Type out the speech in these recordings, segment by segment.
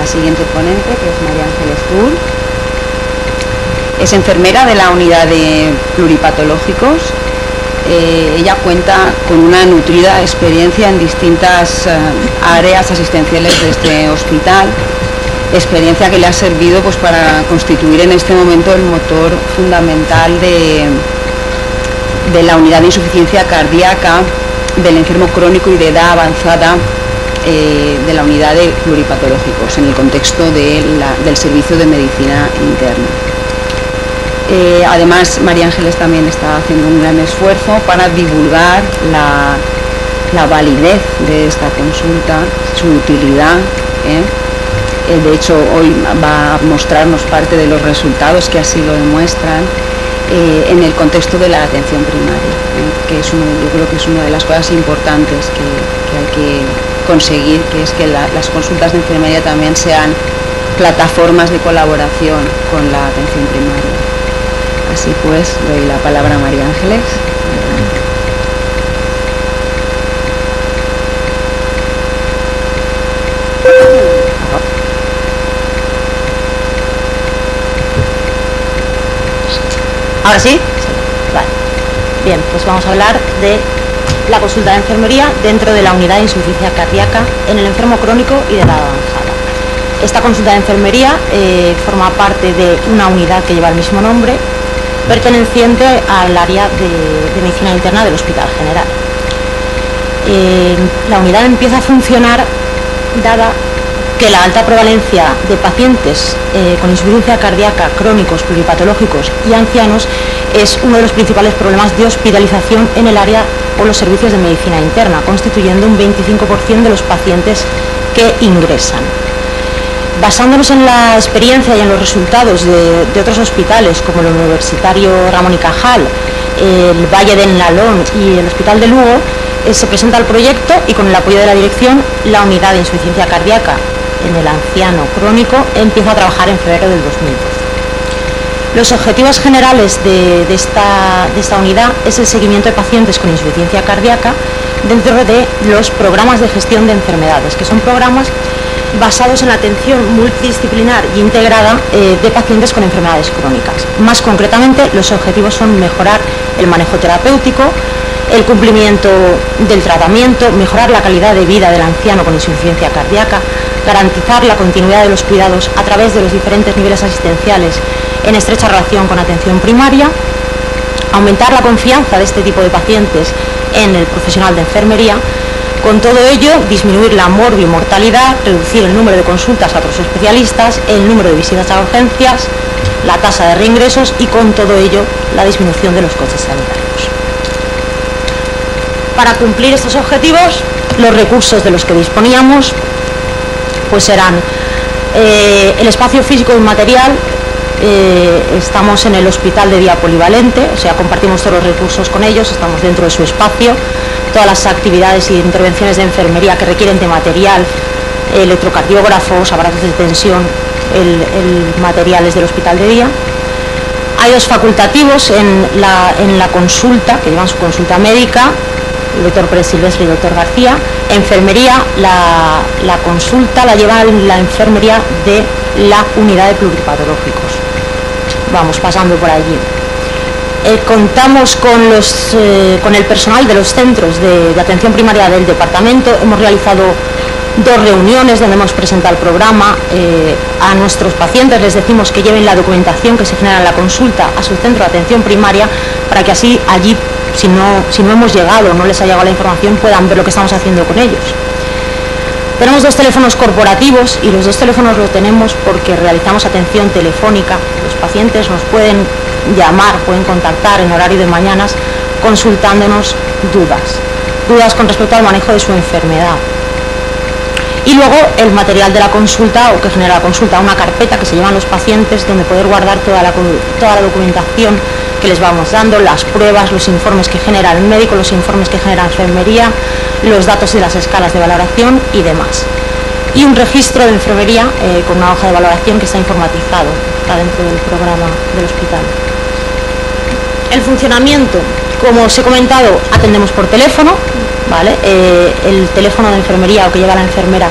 siguiente ponente, que es María Ángeles Tull. Es enfermera de la unidad de pluripatológicos. Ella cuenta con una nutrida experiencia en distintas áreas asistenciales de este hospital, experiencia que le ha servido pues para constituir en este momento el motor fundamental de la unidad de insuficiencia cardíaca del enfermo crónico y de edad avanzada de la unidad de pluripatológicos en el contexto del servicio de medicina interna. Además, María Ángeles también está haciendo un gran esfuerzo para divulgar la validez de esta consulta, su utilidad. De hecho, hoy va a mostrarnos parte de los resultados que así lo demuestran en el contexto de la atención primaria, que yo creo que es una de las cosas importantes que hay que conseguir, que es que las consultas de enfermería también sean plataformas de colaboración con la atención primaria. Así pues, doy la palabra a María Ángeles. ¿Ahora sí? Sí. Vale. Bien, pues vamos a hablar de la consulta de enfermería dentro de la unidad de insuficiencia cardíaca en el enfermo crónico y de edad avanzada. Esta consulta de enfermería forma parte de una unidad que lleva el mismo nombre, perteneciente al área de medicina interna del Hospital General. La unidad empieza a funcionar dada que la alta prevalencia de pacientes con insuficiencia cardíaca crónicos, pluripatológicos y ancianos es uno de los principales problemas de hospitalización en el área o los servicios de medicina interna, constituyendo un 25% de los pacientes que ingresan. Basándonos en la experiencia y en los resultados de otros hospitales como el Universitario Ramón y Cajal, el Valle del Nalón y el Hospital de Lugo, se presenta el proyecto y con el apoyo de la dirección, la unidad de insuficiencia cardíaca en el anciano crónico empieza a trabajar en febrero del 2012. Los objetivos generales de esta unidad es el seguimiento de pacientes con insuficiencia cardíaca dentro de los programas de gestión de enfermedades, que son programas basados en la atención multidisciplinar y integrada de pacientes con enfermedades crónicas. Más concretamente, los objetivos son mejorar el manejo terapéutico, el cumplimiento del tratamiento, mejorar la calidad de vida del anciano con insuficiencia cardíaca, garantizar la continuidad de los cuidados a través de los diferentes niveles asistenciales en estrecha relación con atención primaria, aumentar la confianza de este tipo de pacientes en el profesional de enfermería. Con todo ello, disminuir la morbimortalidad, reducir el número de consultas a otros especialistas, el número de visitas a urgencias, la tasa de reingresos y con todo ello la disminución de los costes sanitarios. Para cumplir estos objetivos, los recursos de los que disponíamos pues serán el espacio físico y material. Estamos en el hospital de día polivalente, o sea, compartimos todos los recursos con ellos, estamos dentro de su espacio. Todas las actividades y intervenciones de enfermería que requieren de material, electrocardiógrafos, aparatos de tensión, el material es del hospital de día. Hay dos facultativos en la consulta, que llevan su consulta médica, el doctor Pérez Silvestre y el doctor García. Enfermería, la consulta la lleva la enfermería de la unidad de pluripatológicos. Vamos pasando por allí. Contamos con el personal de los centros de atención primaria del departamento. Hemos realizado 2 reuniones donde hemos presentado el programa. A nuestros pacientes les decimos que lleven la documentación que se genera en la consulta a su centro de atención primaria para que así allí, si no hemos llegado, no les ha llegado la información, puedan ver lo que estamos haciendo con ellos. Tenemos 2 teléfonos corporativos y los 2 teléfonos los tenemos porque realizamos atención telefónica. Los pacientes nos pueden llamar, pueden contactar en horario de mañanas consultándonos dudas con respecto al manejo de su enfermedad. Y luego el material de la consulta o que genera la consulta, una carpeta que se llevan los pacientes donde poder guardar toda la documentación que les vamos dando, las pruebas, los informes que genera el médico, los informes que genera la enfermería, los datos de las escalas de valoración y demás. Y un registro de enfermería con una hoja de valoración que está informatizado, está dentro del programa del hospital. El funcionamiento, como os he comentado, atendemos por teléfono, ¿vale? El teléfono de enfermería o que lleva la enfermera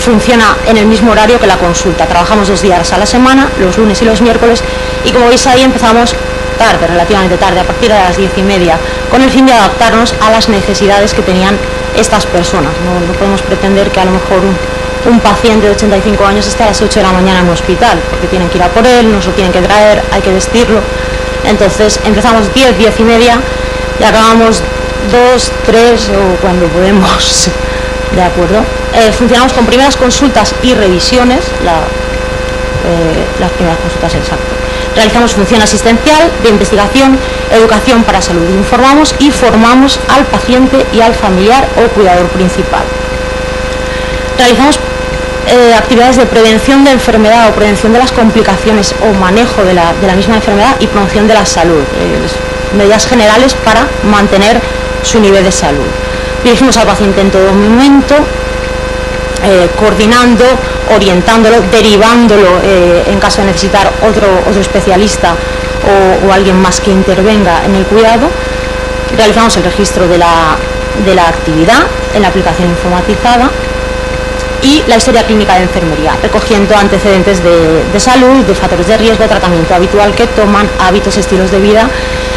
funciona en el mismo horario que la consulta. Trabajamos 2 días a la semana, los lunes y los miércoles, y como veis ahí empezamos tarde, relativamente tarde, a partir de las 10:30, con el fin de adaptarnos a las necesidades que tenían estas personas. No podemos pretender que a lo mejor un paciente de 85 años esté a las 8 de la mañana en un hospital, porque tienen que ir a por él, nos lo tienen que traer, hay que vestirlo. Entonces empezamos 10:30 y acabamos 2, 3 o cuando podemos. ¿De acuerdo? Funcionamos con primeras consultas y revisiones, las primeras consultas, exacto. Realizamos función asistencial, de investigación, educación para salud. Informamos y formamos al paciente y al familiar o cuidador principal. Realizamos actividades de prevención de enfermedad o prevención de las complicaciones o manejo de la misma enfermedad y promoción de la salud. Medidas generales para mantener su nivel de salud. Dirigimos al paciente en todo momento, coordinando, orientándolo, derivándolo en caso de necesitar otro especialista o alguien más que intervenga en el cuidado. Realizamos el registro de la actividad en la aplicación informatizada y la historia clínica de enfermería, recogiendo antecedentes de salud, de factores de riesgo, tratamiento habitual que toman, hábitos, estilos de vida.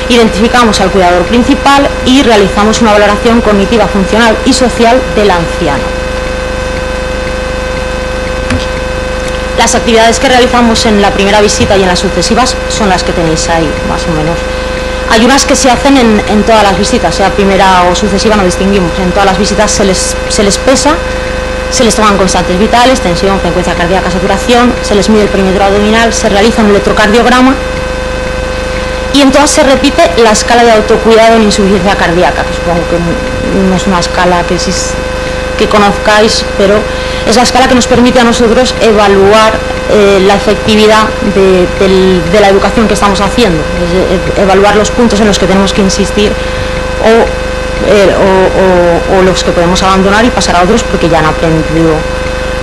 Identificamos al cuidador principal y realizamos una valoración cognitiva, funcional y social del anciano. Las actividades que realizamos en la primera visita y en las sucesivas son las que tenéis ahí, más o menos. Hay unas que se hacen en todas las visitas, sea primera o sucesiva, no distinguimos. En todas las visitas se les pesa, se les toman constantes vitales, tensión, frecuencia cardíaca, saturación, se les mide el perímetro abdominal, se realiza un electrocardiograma. Y en todas se repite la escala de autocuidado en insuficiencia cardíaca, que supongo que no es una escala que conozcáis, pero es la escala que nos permite a nosotros evaluar la efectividad de la educación que estamos haciendo, es evaluar los puntos en los que tenemos que insistir o los que podemos abandonar y pasar a otros porque ya han aprendido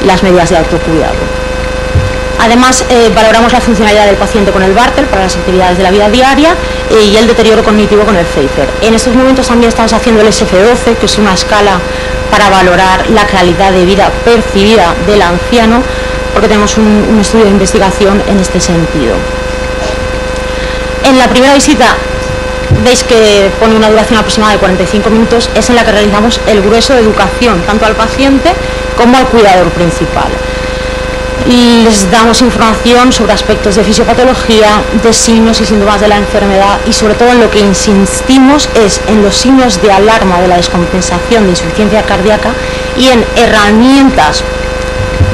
las medidas de autocuidado. Además, valoramos la funcionalidad del paciente con el Bartel para las actividades de la vida diaria y el deterioro cognitivo con el Pfeiffer. En estos momentos también estamos haciendo el SF12, que es una escala para valorar la calidad de vida percibida del anciano, porque tenemos un estudio de investigación en este sentido. En la primera visita veis que pone una duración aproximada de 45 minutos, es en la que realizamos el grueso de educación, tanto al paciente como al cuidador principal. Les damos información sobre aspectos de fisiopatología, de signos y síntomas de la enfermedad y sobre todo en lo que insistimos es en los signos de alarma de la descompensación de insuficiencia cardíaca y en herramientas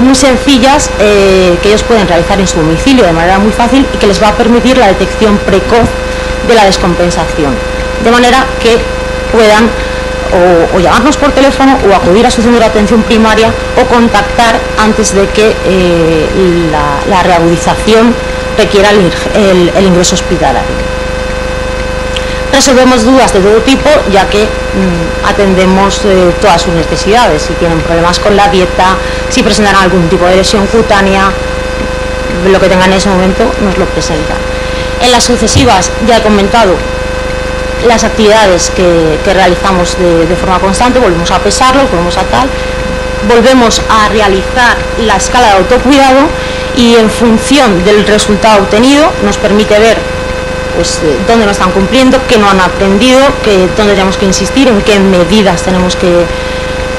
muy sencillas que ellos pueden realizar en su domicilio de manera muy fácil y que les va a permitir la detección precoz de la descompensación, de manera que puedan o llamarnos por teléfono o acudir a su centro de atención primaria o contactar antes de que la reagudización requiera el ingreso hospitalario. Resolvemos dudas de todo tipo, ya que atendemos todas sus necesidades. Si tienen problemas con la dieta, si presentan algún tipo de lesión cutánea, lo que tengan en ese momento nos lo presentan. En las sucesivas ya he comentado las actividades que realizamos de forma constante, volvemos a pesarlos, volvemos a tal, volvemos a realizar la escala de autocuidado y en función del resultado obtenido nos permite ver pues, dónde no están cumpliendo, qué no han aprendido, dónde tenemos que insistir, en qué medidas tenemos que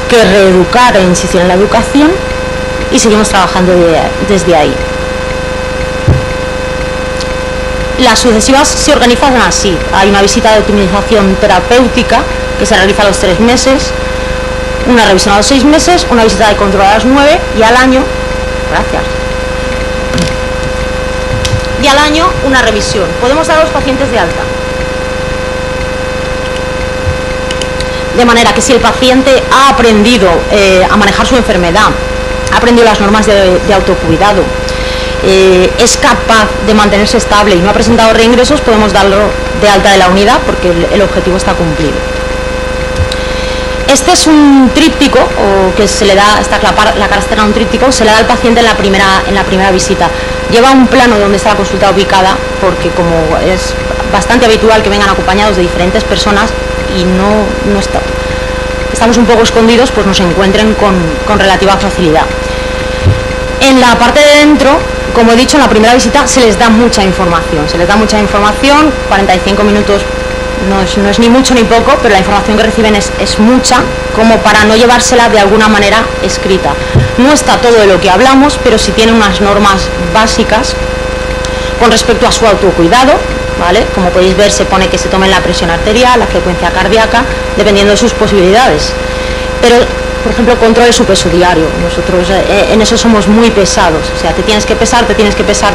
reeducar e insistir en la educación y seguimos trabajando desde ahí. Las sucesivas se organizan así. Hay una visita de optimización terapéutica que se realiza a los 3 meses, una revisión a los 6 meses, una visita de control a los 9 y al año, gracias, y al año una revisión. Podemos dar a los pacientes de alta. De manera que si el paciente ha aprendido a manejar su enfermedad, ha aprendido las normas de autocuidado, es capaz de mantenerse estable y no ha presentado reingresos, podemos darlo de alta de la unidad porque el objetivo está cumplido. Este es un tríptico, o que se le da, está la cara externa de un tríptico, se le da al paciente en la primera visita. Lleva un plano donde está la consulta ubicada, porque como es bastante habitual que vengan acompañados de diferentes personas y estamos un poco escondidos, pues nos encuentren con relativa facilidad. En la parte de dentro, como he dicho, en la primera visita se les da mucha información. 45 minutos no es ni mucho ni poco, pero la información que reciben es mucha, como para no llevársela de alguna manera escrita. No está todo de lo que hablamos, pero sí tiene unas normas básicas con respecto a su autocuidado, ¿vale? Como podéis ver, se pone que se tomen la presión arterial, la frecuencia cardíaca, dependiendo de sus posibilidades. Pero, por ejemplo, controle su peso diario. Nosotros en eso somos muy pesados. O sea, te tienes que pesar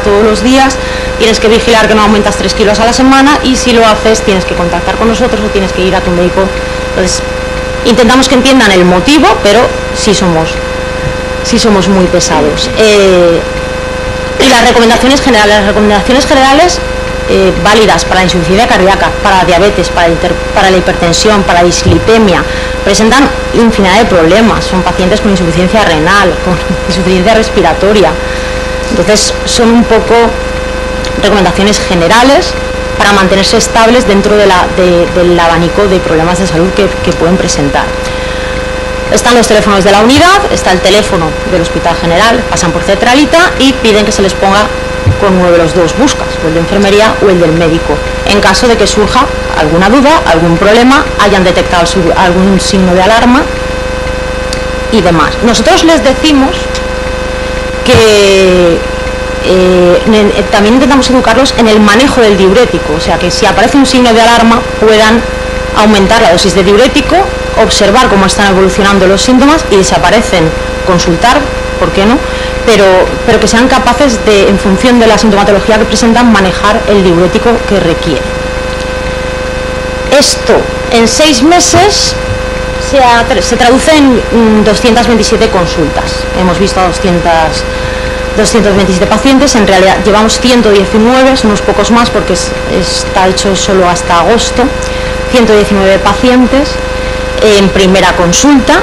todos los días, tienes que vigilar que no aumentas 3 kilos a la semana, y si lo haces tienes que contactar con nosotros o tienes que ir a tu médico. Entonces, intentamos que entiendan el motivo, pero sí somos muy pesados. Y las recomendaciones generales válidas para la insuficiencia cardíaca, para la diabetes, para la hipertensión, para la dislipemia, presentan infinidad de problemas. Son pacientes con insuficiencia renal, con insuficiencia respiratoria. Entonces son un poco recomendaciones generales para mantenerse estables dentro del abanico de problemas de salud que pueden presentar. Están los teléfonos de la unidad, está el teléfono del Hospital General, pasan por centralita y piden que se les ponga con uno de los dos buscas, o el de enfermería o el del médico, en caso de que surja alguna duda, algún problema, hayan detectado algún signo de alarma y demás. Nosotros les decimos que también intentamos educarlos en el manejo del diurético, o sea que si aparece un signo de alarma puedan aumentar la dosis de diurético, observar cómo están evolucionando los síntomas, y desaparecen, consultar, ¿por qué no? Pero que sean capaces de, en función de la sintomatología que presentan, manejar el diurético que requiere. Esto en 6 meses se traduce en 227 consultas. Hemos visto a 227 pacientes, en realidad llevamos 119, son unos pocos más porque está hecho solo hasta agosto. 119 pacientes en primera consulta,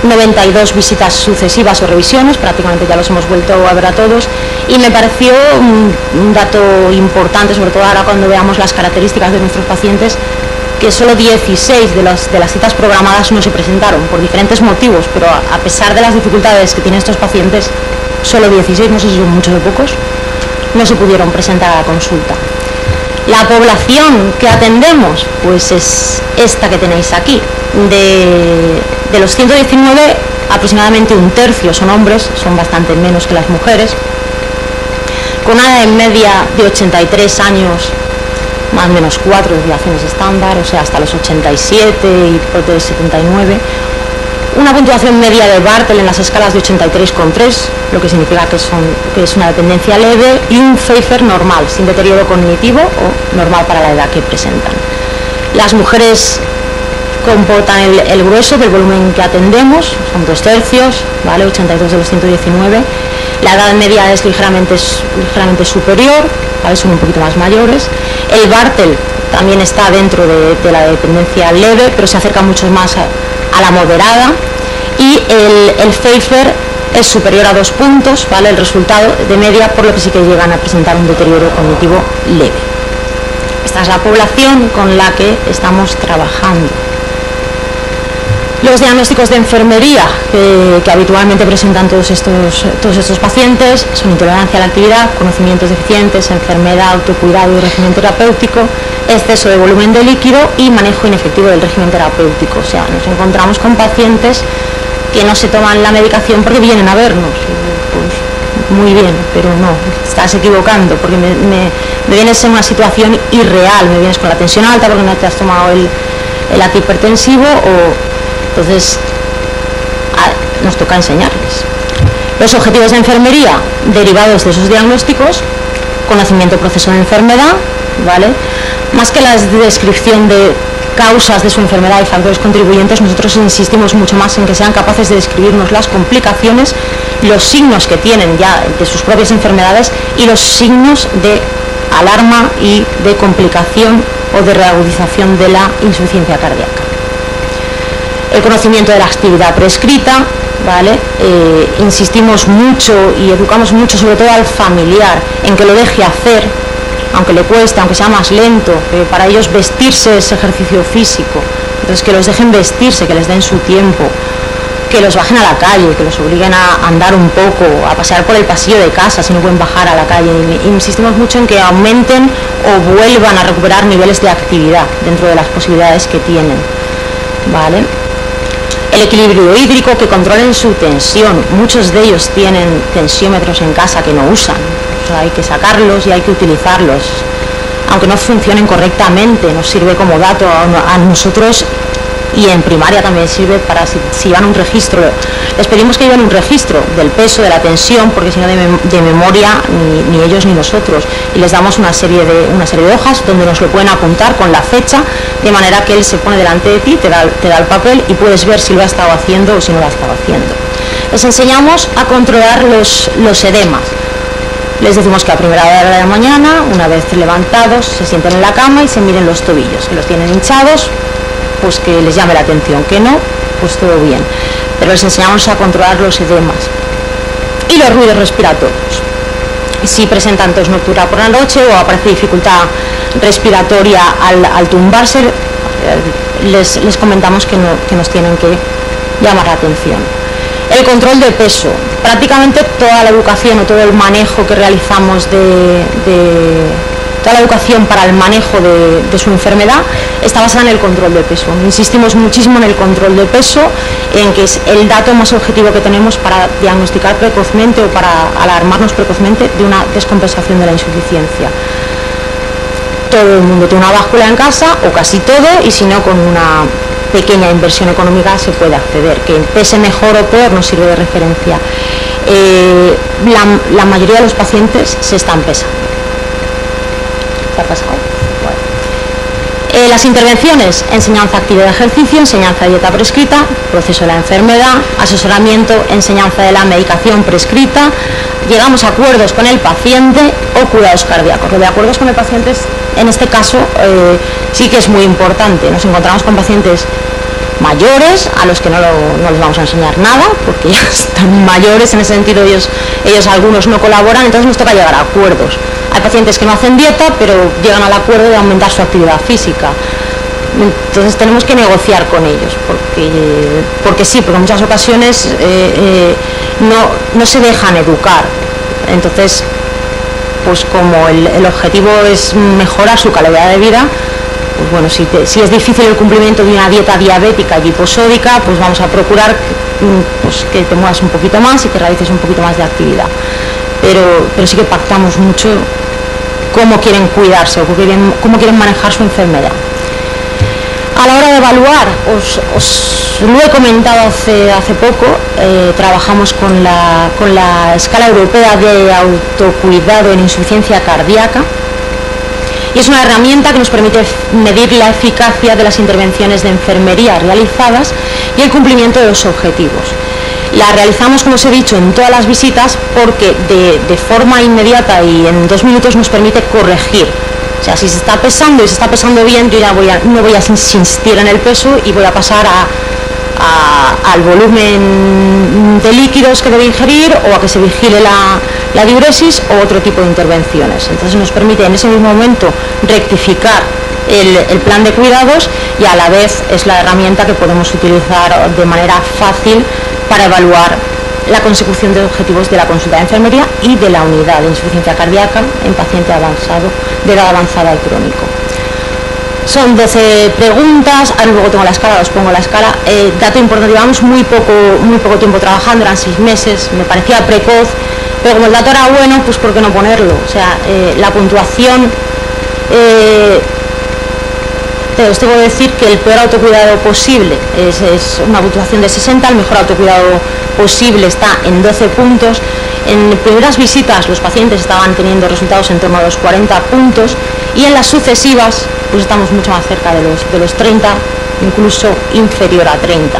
92 visitas sucesivas o revisiones, prácticamente ya los hemos vuelto a ver a todos, y me pareció un dato importante, sobre todo ahora cuando veamos las características de nuestros pacientes, que solo 16 de las citas programadas no se presentaron por diferentes motivos, pero a pesar de las dificultades que tienen estos pacientes, solo 16, no sé si son muchos o pocos, no se pudieron presentar a la consulta. La población que atendemos, pues es esta que tenéis aquí. De los 119, aproximadamente un tercio son hombres, son bastante menos que las mujeres, con una edad en media de 83 años, más o menos 4 desviaciones estándar, o sea, hasta los 87 y por de 79. Una puntuación media de Bartel en las escalas de 83,3, lo que significa que es una dependencia leve, y un Pfeiffer normal, sin deterioro cognitivo o normal para la edad que presentan. Las mujeres comportan el grueso del volumen que atendemos, son 2 tercios, ¿vale? 82 de los 119. La edad media es ligeramente superior, ¿vale? Son un poquito más mayores. El Bartel también está dentro de la dependencia leve, pero se acerca mucho más a la moderada, y el Pfeiffer es superior a 2 puntos, ¿vale? El resultado de media, por lo que sí que llegan a presentar un deterioro cognitivo leve. Esta es la población con la que estamos trabajando. Los diagnósticos de enfermería que habitualmente presentan todos estos pacientes son intolerancia a la actividad, conocimientos deficientes, enfermedad, autocuidado y régimen terapéutico, exceso de volumen de líquido y manejo inefectivo del régimen terapéutico. O sea, nos encontramos con pacientes que no se toman la medicación porque vienen a vernos. Pues muy bien, pero no, estás equivocando, porque me vienes en una situación irreal, me vienes con la tensión alta porque no te has tomado el antihipertensivo, entonces nos toca enseñarles. Los objetivos de enfermería derivados de esos diagnósticos: conocimiento proceso de enfermedad, ¿vale? Más que la descripción de causas de su enfermedad y factores contribuyentes, nosotros insistimos mucho más en que sean capaces de describirnos las complicaciones, los signos que tienen ya de sus propias enfermedades y los signos de alarma y de complicación o de reagudización de la insuficiencia cardíaca. El conocimiento de la actividad prescrita, ¿vale? Insistimos mucho y educamos mucho, sobre todo al familiar, en que lo deje hacer, aunque le cueste, aunque sea más lento, que para ellos vestirse es ejercicio físico, entonces que los dejen vestirse, que les den su tiempo, que los bajen a la calle, que los obliguen a andar un poco, a pasear por el pasillo de casa si no pueden bajar a la calle. Insistimos mucho en que aumenten o vuelvan a recuperar niveles de actividad dentro de las posibilidades que tienen, ¿vale? El equilibrio hídrico, que controlen su tensión. Muchos de ellos tienen tensiómetros en casa que no usan, o sea, hay que sacarlos y hay que utilizarlos, aunque no funcionen correctamente. Nos sirve como dato a nosotros, y en primaria también sirve para si llevan un registro. Les pedimos que lleven un registro del peso, de la tensión, porque si no de memoria ni ellos ni nosotros, y les damos una serie de hojas donde nos lo pueden apuntar con la fecha, de manera que él se pone delante de ti, te da el papel y puedes ver si lo ha estado haciendo o si no lo ha estado haciendo. Les enseñamos a controlar los edemas. Les decimos que a primera hora de la mañana, una vez levantados, se sienten en la cama y se miren los tobillos, que los tienen hinchados, pues que les llame la atención, que no, pues todo bien. Pero les enseñamos a controlar los edemas. Y los ruidos respiratorios. Si presentan tos nocturna por la noche o aparece dificultad respiratoria al tumbarse, les comentamos que nos tienen que llamar la atención. El control de peso. Prácticamente toda la educación o todo el manejo que realizamos toda la educación para el manejo de su enfermedad está basada en el control de peso. Insistimos muchísimo en el control de peso, en que es el dato más objetivo que tenemos para diagnosticar precozmente o para alarmarnos precozmente de una descompensación de la insuficiencia. Todo el mundo tiene una báscula en casa, o casi todo, y si no, con una pequeña inversión económica se puede acceder. Que pese mejor o peor nos sirve de referencia. La mayoría de los pacientes se están pesando. ¿Te ha pasado? Bueno. Las intervenciones: enseñanza activa de ejercicio, enseñanza de dieta prescrita, proceso de la enfermedad, asesoramiento, enseñanza de la medicación prescrita, llegamos a acuerdos con el paciente o cuidados cardíacos. Lo de acuerdos con el paciente, en este caso, sí que es muy importante. Nos encontramos con pacientes mayores a los que no les vamos a enseñar nada, porque ya están mayores, en ese sentido ellos algunos no colaboran, entonces nos toca llegar a acuerdos. Hay pacientes que no hacen dieta, pero llegan al acuerdo de aumentar su actividad física. Entonces tenemos que negociar con ellos, porque en muchas ocasiones no se dejan educar. Entonces, pues como el objetivo es mejorar su calidad de vida, pues bueno, si es difícil el cumplimiento de una dieta diabética y hiposódica, pues vamos a procurar pues, que te muevas un poquito más y que realices un poquito más de actividad. Pero sí que pactamos mucho cómo quieren cuidarse o cómo quieren manejar su enfermedad. A la hora de evaluar, os lo he comentado hace poco, trabajamos con la escala europea de autocuidado en insuficiencia cardíaca, y es una herramienta que nos permite medir la eficacia de las intervenciones de enfermería realizadas y el cumplimiento de los objetivos. La realizamos, como os he dicho, en todas las visitas, porque de forma inmediata y en 2 minutos nos permite corregir. O sea, si se está pesando y se está pesando bien, yo ya no voy a insistir en el peso y voy a pasar al volumen de líquidos que debe ingerir, o a que se vigile la diuresis, o otro tipo de intervenciones. Entonces nos permite en ese mismo momento rectificar el plan de cuidados, y a la vez es la herramienta que podemos utilizar de manera fácil para evaluar la consecución de objetivos de la consulta de enfermería y de la unidad de insuficiencia cardíaca en paciente avanzado, de edad avanzada al crónico. Son 12 preguntas, ahora luego tengo la escala, os pongo la escala. Dato importante: llevamos muy poco tiempo trabajando, eran 6 meses, me parecía precoz, pero como el dato era bueno, pues ¿por qué no ponerlo? O sea, la puntuación, os tengo que decir que el peor autocuidado posible es una puntuación de 60, el mejor autocuidado posible está en 12 puntos. En primeras visitas los pacientes estaban teniendo resultados en torno a los 40 puntos, y en las sucesivas pues estamos mucho más cerca de los 30, incluso inferior a 30,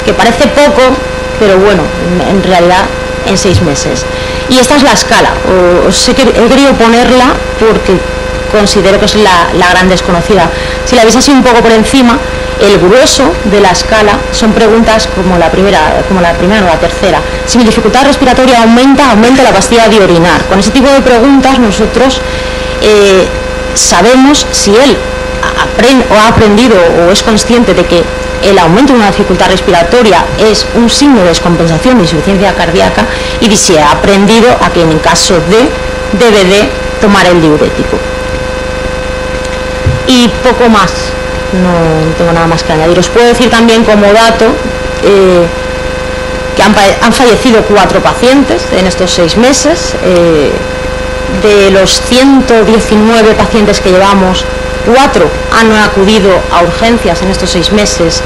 que parece poco, pero bueno, en realidad en 6 meses. Y esta es la escala. He querido ponerla porque considero que es la gran desconocida. Si la veis así un poco por encima, el grueso de la escala son preguntas como la primera o la tercera. Si mi dificultad respiratoria aumenta la pastilla de orinar. Con ese tipo de preguntas nosotros sabemos si él ha aprendido o es consciente de que el aumento de una dificultad respiratoria es un signo de descompensación de insuficiencia cardíaca y se ha aprendido a que en caso de debe de tomar el diurético. Y poco más, no tengo nada más que añadir. Os puedo decir también como dato que han fallecido 4 pacientes en estos 6 meses. De los 119 pacientes que llevamos, 4 han acudido a urgencias en estos 6 meses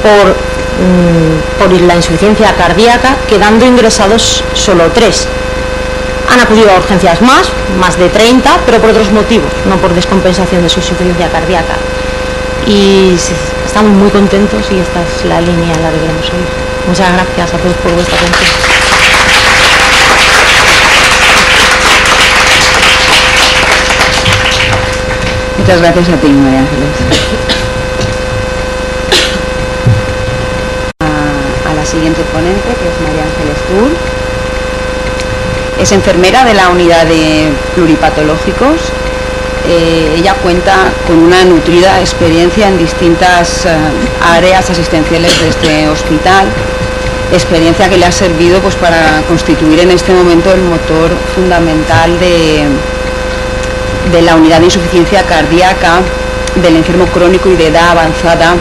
por la insuficiencia cardíaca, quedando ingresados solo 3. Han acudido a urgencias más de 30, pero por otros motivos, no por descompensación de su insuficiencia cardíaca. Y estamos muy contentos y esta es la línea en la que queremos seguir. Muchas gracias a todos por vuestra atención. Muchas gracias a ti, María Ángeles. A la siguiente ponente, que es María Ángeles Tull. Es enfermera de la unidad de pluripatológicos. Ella cuenta con una nutrida experiencia en distintas áreas asistenciales de este hospital, experiencia que le ha servido pues, para constituir en este momento el motor fundamental de la unidad de insuficiencia cardíaca del enfermo crónico y de edad avanzada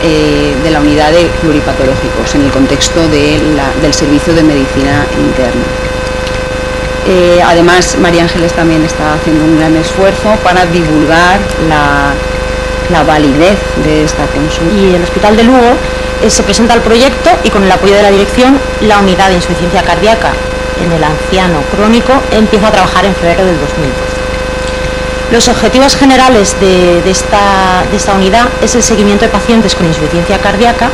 de la unidad de pluripatológicos en el contexto del servicio de medicina interna. Además, María Ángeles también está haciendo un gran esfuerzo para divulgar la validez de esta consulta. Y el Hospital de Lugo se presenta el proyecto y con el apoyo de la dirección, la unidad de insuficiencia cardíaca en el anciano crónico empieza a trabajar en febrero del 2012. Los objetivos generales de esta unidad es el seguimiento de pacientes con insuficiencia cardíaca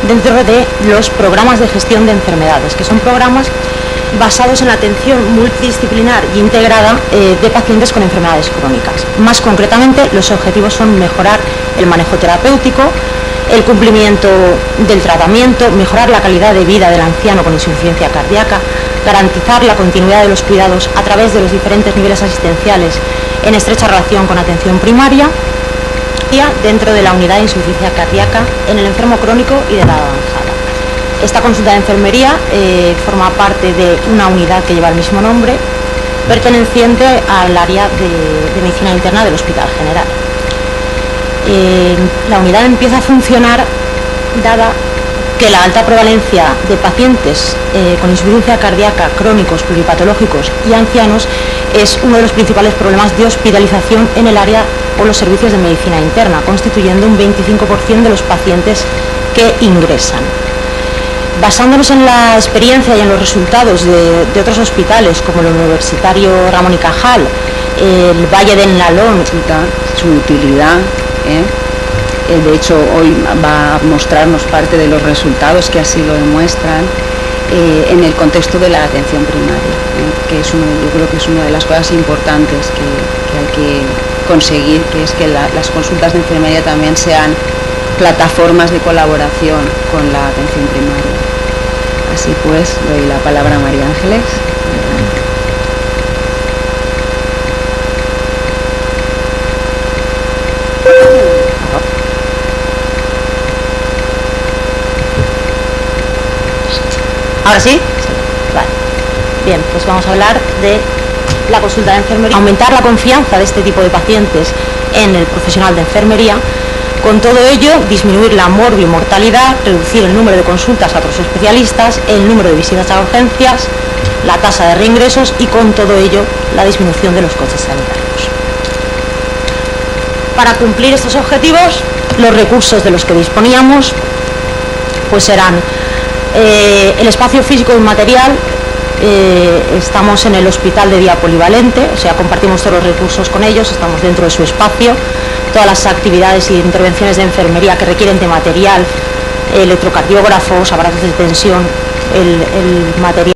dentro de los programas de gestión de enfermedades, que son programas basados en la atención multidisciplinar y integrada de pacientes con enfermedades crónicas. Más concretamente, los objetivos son mejorar el manejo terapéutico, el cumplimiento del tratamiento, mejorar la calidad de vida del anciano con insuficiencia cardíaca, garantizar la continuidad de los cuidados a través de los diferentes niveles asistenciales en estrecha relación con atención primaria y dentro de la unidad de insuficiencia cardíaca en el enfermo crónico y de edad avanzada. Esta consulta de enfermería forma parte de una unidad que lleva el mismo nombre, perteneciente al área de medicina interna del Hospital General. La unidad empieza a funcionar dada que la alta prevalencia de pacientes con insuficiencia cardíaca crónicos, pluripatológicos y ancianos es uno de los principales problemas de hospitalización en el área o los servicios de medicina interna, constituyendo un 25% de los pacientes que ingresan. Basándonos en la experiencia y en los resultados de otros hospitales como el Universitario Ramón y Cajal, el Valle del Nalón, su utilidad, de hecho hoy va a mostrarnos parte de los resultados que así lo demuestran en el contexto de la atención primaria, que es yo creo que es una de las cosas importantes que hay que conseguir, que es que las consultas de enfermería también sean plataformas de colaboración con la atención primaria. Así pues, doy la palabra a María Ángeles. ¿Ahora sí? Sí. Vale. Bien, pues vamos a hablar de la consulta de enfermería. Aumentar la confianza de este tipo de pacientes en el profesional de enfermería. Con todo ello, disminuir la morbimortalidad, reducir el número de consultas a otros especialistas, el número de visitas a urgencias, la tasa de reingresos y con todo ello la disminución de los costes sanitarios. Para cumplir estos objetivos, los recursos de los que disponíamos pues serán el espacio físico y material. Estamos en el hospital de día polivalente, o sea, compartimos todos los recursos con ellos, estamos dentro de su espacio. Todas las actividades y intervenciones de enfermería que requieren de material, electrocardiógrafos, aparatos de tensión, el material